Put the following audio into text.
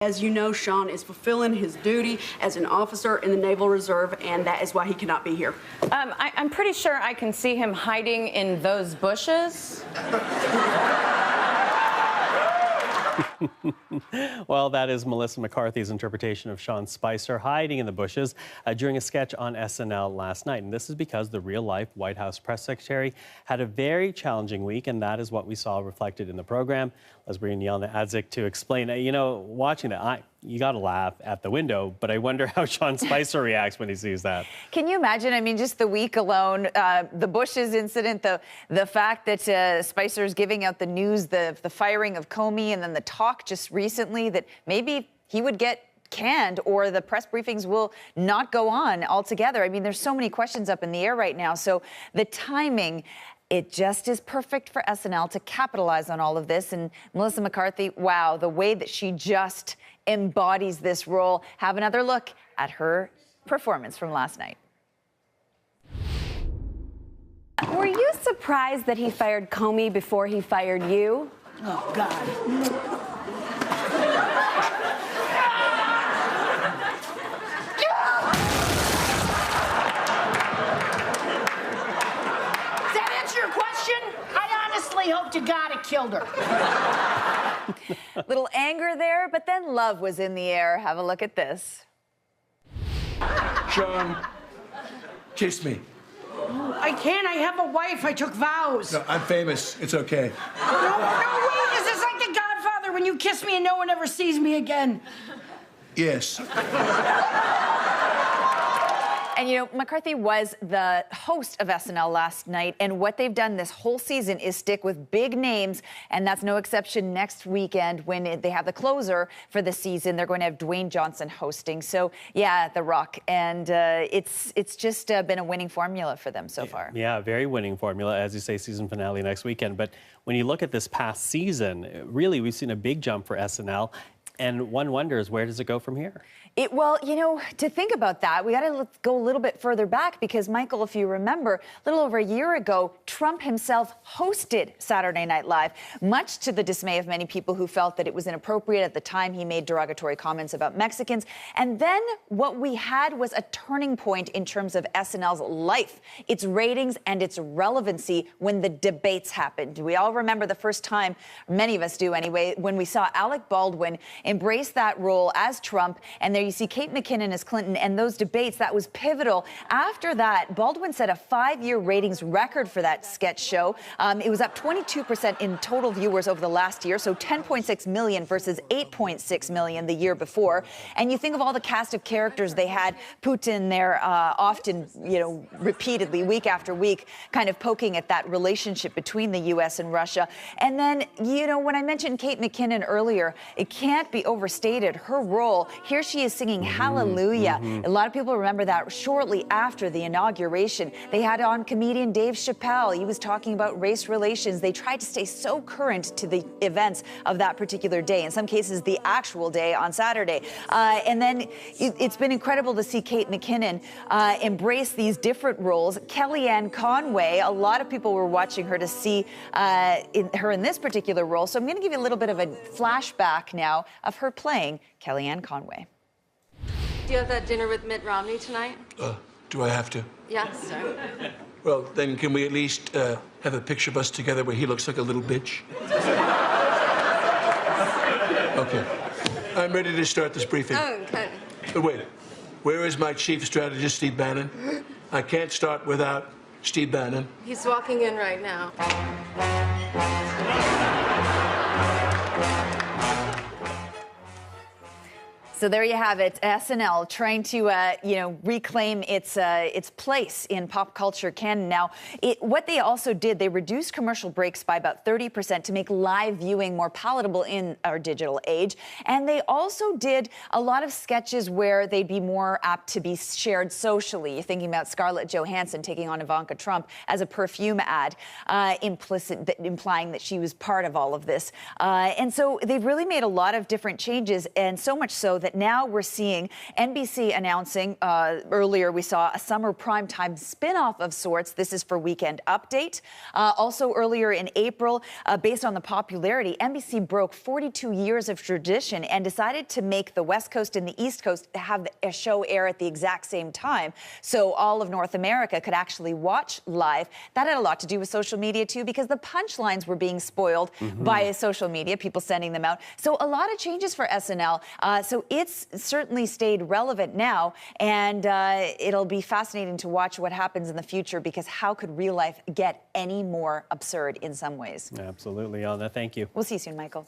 As you know, Sean is fulfilling his duty as an officer in the Naval Reserve, and that is why he cannot be here. I'm pretty sure I can see him hiding in those bushes. Well, that is Melissa McCarthy's interpretation of Sean Spicer hiding in the bushes during a sketch on SNL last night. And this is because the real-life White House press secretary had a very challenging week, and that is what we saw reflected in the program. Let's bring in Yelena Adzik to explain. You know, watching that, you got to laugh at the window, but I wonder how Sean Spicer reacts when he sees that. Can you imagine? I mean, just the week alone, the Bushes incident, the fact that Spicer's giving out the news, the firing of Comey, and then the talk just recently that maybe he would get canned or the press briefings will not go on altogether. I mean, there's so many questions up in the air right now. So the timing, it just is perfect for SNL to capitalize on all of this. And Melissa McCarthy, wow, the way that she just embodies this role. Have another look at her performance from last night. Were you surprised that he fired Comey before he fired you? Oh, God. I hope to God it killed her. Little anger there, but then love was in the air. Have a look at this. Sean, kiss me. I can't. I have a wife. I took vows. No, I'm famous. It's okay. No, wait. Is this like The Godfather when you kiss me and no one ever sees me again? Yes. And, you know, McCarthy was the host of SNL last night, and what they've done this whole season is stick with big names, and that's no exception next weekend when they have the closer for the season. They're going to have Dwayne Johnson hosting. So, yeah, The Rock. And it's just been a winning formula for them so far. Yeah, very winning formula, as you say, season finale next weekend. But when you look at this past season, really, we've seen a big jump for SNL. And one wonders, where does it go from here? Well, you know, to think about that, we got to go a little bit further back because, Michael, if you remember, a little over a year ago, Trump himself hosted Saturday Night Live, much to the dismay of many people who felt that it was inappropriate. At the time, he made derogatory comments about Mexicans. And then what we had was a turning point in terms of SNL's life, its ratings and its relevancy when the debates happened. We all remember the first time, many of us do anyway, when we saw Alec Baldwin embrace that role as Trump, and there you see Kate McKinnon as Clinton, and those debates, that was pivotal. After that, Baldwin set a 5-year ratings record for that sketch show. It was up 22% in total viewers over the last year, so 10.6 million versus 8.6 million the year before. And you think of all the cast of characters they had, Putin there often, you know, repeatedly, week after week, kind of poking at that relationship between the U.S. and Russia. And then, you know, when I mentioned Kate McKinnon earlier, it can't be overstated. Her role, here she is singing Hallelujah. A lot of people remember that shortly after the inauguration. They had on comedian Dave Chappelle. He was talking about race relations. They tried to stay so current to the events of that particular day, in some cases the actual day on Saturday. And then it's been incredible to see Kate McKinnon embrace these different roles. Kellyanne Conway, a lot of people were watching her to see her in this particular role. So I'm going to give you a little bit of a flashback now of her playing Kellyanne Conway. Do you have that dinner with Mitt Romney tonight? Do I have to? Yes, sir. Well, then can we at least have a picture of us together where he looks like a little bitch? Okay. I'm ready to start this briefing. Oh, okay. But wait, where is my chief strategist, Steve Bannon? I can't start without Steve Bannon. He's walking in right now. So there you have it, SNL trying to, reclaim its place in pop culture canon. Now, what they also did, they reduced commercial breaks by about 30% to make live viewing more palatable in our digital age. And they also did a lot of sketches where they'd be more apt to be shared socially. You're thinking about Scarlett Johansson taking on Ivanka Trump as a perfume ad, implying that she was part of all of this. And so they've really made a lot of different changes, and so much so that now we're seeing NBC announcing, earlier we saw a summer primetime spinoff of sorts. This is for Weekend Update. Also earlier in April, based on the popularity, NBC broke 42 years of tradition and decided to make the West Coast and the East Coast have a show air at the exact same time, so all of North America could actually watch live. That had a lot to do with social media too, because the punchlines were being spoiled by social media, people sending them out. So a lot of changes for SNL. So it's certainly stayed relevant now, and it'll be fascinating to watch what happens in the future, because how could real life get any more absurd in some ways? Absolutely, Anna. Thank you. We'll see you soon, Michael.